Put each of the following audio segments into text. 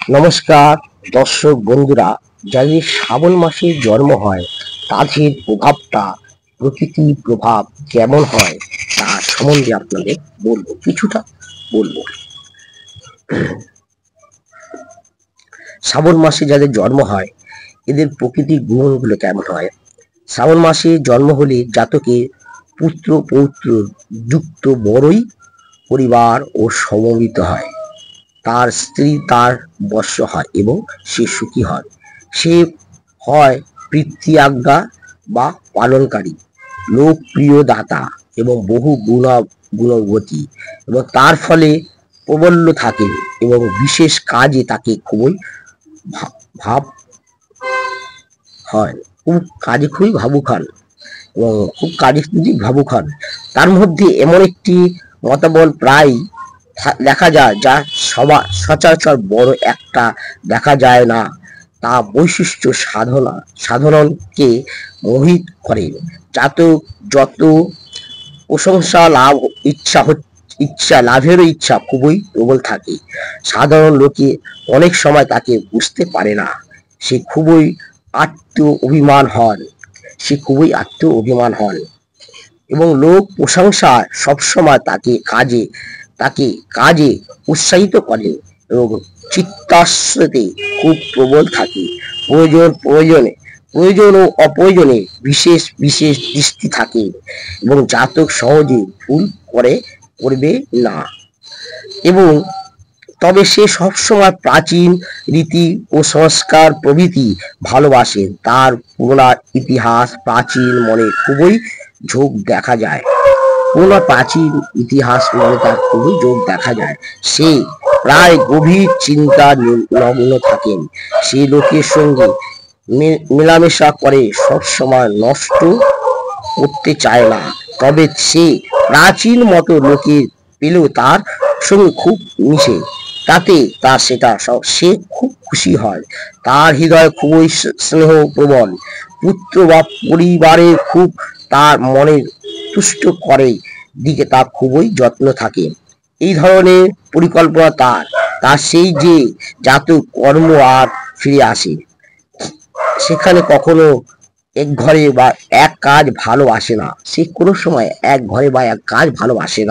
নমস্কার দর্শক বন্ধুরা, যাদের শ্রাবণ মাসে জন্ম হয় তাদের প্রভাবটা, প্রকৃতির প্রভাব কেমন হয় তা সম্বন্ধে আপনাদের বলবো, কিছুটা বলবো। শ্রাবণ মাসে যাদের জন্ম হয় এদের প্রকৃতির গুণগুলো কেমন হয়। শ্রাবণ মাসে জন্ম হলে জাতকে পুত্র পৌত্র যুক্ত বড়ই পরিবার ও সমবেত হয়। তার স্ত্রী তার বশ্য হয় এবং সে সুখী হয়। সে হয় পিতৃ আজ্ঞা বা পালনকারী, লোকপ্রিয় দাতা এবং বহু গুণবতী, এবং তার ফলে প্রবল্য থাকে এবং বিশেষ কাজে তাকে খুবই ভাব হয়, খুবই ভাবুক হন এবং খুব কাজে ভাবুক হন। তার মধ্যে এমন একটি মতাবল প্রায় দেখা যায় যা সচরাচর বড় একটা দেখা যায় না। তা বৈশিষ্ট্য সাধারণকে মোহিত করে। জাতক যত প্রশংসা লাভেরও ইচ্ছা খুবই প্রবল থাকে। সাধারণ লোকে অনেক সময় তাকে বুঝতে পারে না। সে খুবই আত্ম অভিমান হন এবং লোক প্রশংসা সবসময় তাকে কাজে উৎসাহিত করে এবং চিত্তাশ্রতে খুব প্রবল থাকে। প্রয়োজন ও অপ্রয়োজনে বিশেষ বিশেষ দৃষ্টি থাকে এবং জাতক সহজে ভুল করবে না। এবং তবে সে সবসময় প্রাচীন রীতি ও সংস্কার প্রভৃতি ভালোবাসেন। তার পুরোনো ইতিহাস প্রাচীন মনে খুবই ঝোঁক দেখা যায়। সে প্রায় গভীর চিন্তা নগ্ন থাকেন। সে লোকের সঙ্গে মেলামেশা করে সবসময় নষ্ট করতে চায় না। তবে সে প্রাচীন মতো লোকে পেলেও তার সঙ্গে খুব মিশে, তাতে সে খুব খুশি হয়। তার হৃদয় খুবই স্নেহ প্রবল। পুত্র বা পরিবারের খুব তার মনে তুষ্ট করে দিকে তার খুবই যত্ন থাকে। এই ধরনের পরিকল্পনা তার সেই যে জাতক কর্ম আর ফিরে আসে, সেখানে কখনো এক ঘরে বা এক কাজ ভালোবাসে না। সে কোনো সময় এক ঘরে বা এক কাজ ভালোবাসে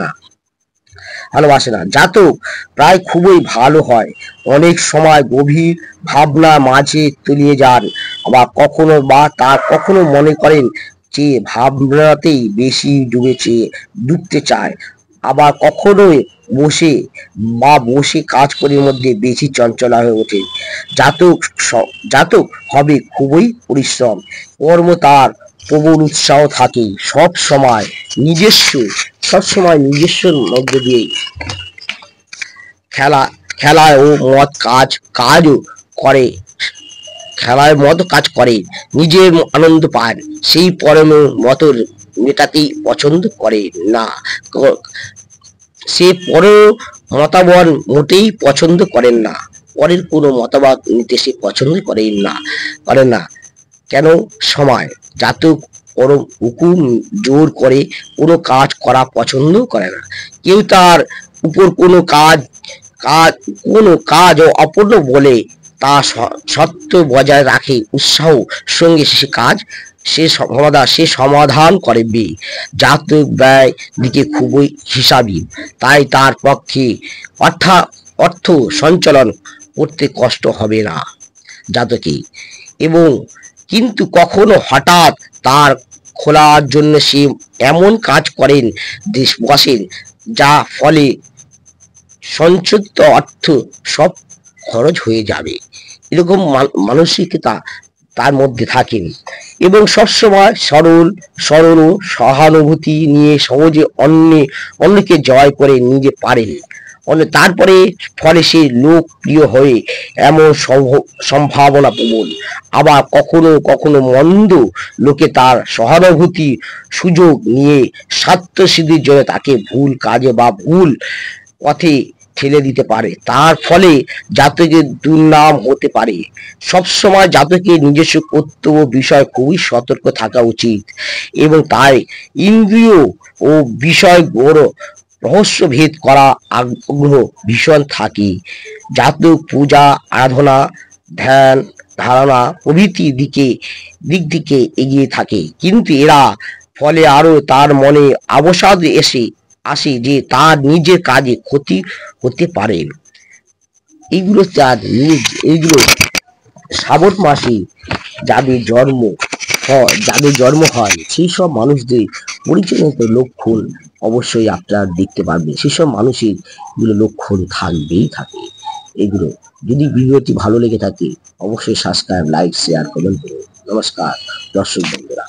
না। জাতক প্রায় খুবই ভালো হয়। অনেক সময় গভীর ভাবনা মাঝে তলিয়ে যান, কখনো মনে করেন যে ভাবনাতেই বেশি ডুবতে চায়, আবার কখনো বসে কাজ করার মধ্যে বেশি চঞ্চলা হয়ে ওঠে। জাতক হবে খুবই পরিশ্রম, কর্ম তার প্রবল উৎসাহ থাকে। সব সময় নিজস্ব মধ্যে দিয়ে খেলায় ও মত কাজ করে নিজের আনন্দ পান। সেই পরম মত মেটাতেই পছন্দ করে না। সে পর মতামত মোটেই পছন্দ করেন না। পরের কোনো মতামত নিতে সে পছন্দ করেন না। কেন? সময় জাতক পরম হুকুম জোর করে কোনো কাজ করা পছন্দ করে না। কেউ তার উপর কোনো কাজ অপূর্ণ বলে তা সত্য বজায় রাখে উৎসাহ সঙ্গে সে সমাধান করবে। জাতক ব্যয় দিকে খুবই হিসাবী, তাই তার পক্ষে অর্থ সঞ্চালন করতে কষ্ট হবে না জাতকে। কিন্তু কখনো হঠাৎ তার খোলার জন্য সে এমন কাজ বসেন যা ফলে সঞ্চিত অর্থ সব খরচ হয়ে যাবে। এরকম মানসিকতা তার মধ্যে থাকেন এবং সবসময় সরল ও সহানুভূতি নিয়ে সহজে অন্যকে জয় করে নিতে পারেন। তারপরে ফলে সে লোকপ্রিয় হয়ে এমন সম্ভাবনা প্রবল। আবার কখনো মন্দ লোকে তার সহানুভূতি সুযোগ নিয়ে স্বার্থ সিদ্ধির জন্য তাকে ভুল কাজে বা ভুল পথে ঠেলে দিতে পারে। তার ফলে জাতকের দুর্নাম হতে পারে। সবসময় জাতকের নিজস্ব কর্তব্য বিষয় খুবই সতর্ক থাকা উচিত এবং তাই ইন্দ্রিয় ও বিষয় রহস্য ভেদ করা আগ্রহ ভীষণ থাকে। জাতক পূজা আরাধনা ধ্যান ধারণা প্রভৃতি দিক দিকে এগিয়ে থাকে, কিন্তু এরা ফলে আরো তার মনে অবসাদ আসে যে তার নিজের কাজে ক্ষতি হতে পারে। এইগুলো শ্রাবণ মাসে যাদের জন্ম হয় সেই সব মানুষদের পরিচালিত লক্ষণ অবশ্যই আপনারা দেখতে পারবেন। সেসব মানুষের এগুলো লক্ষণ থাকবেই থাকে। এগুলো যদি ভিডিওটি ভালো লেগে থাকে অবশ্যই সাবস্ক্রাইব লাইক শেয়ার কমেন্ট করুন। নমস্কার দর্শক বন্ধুরা।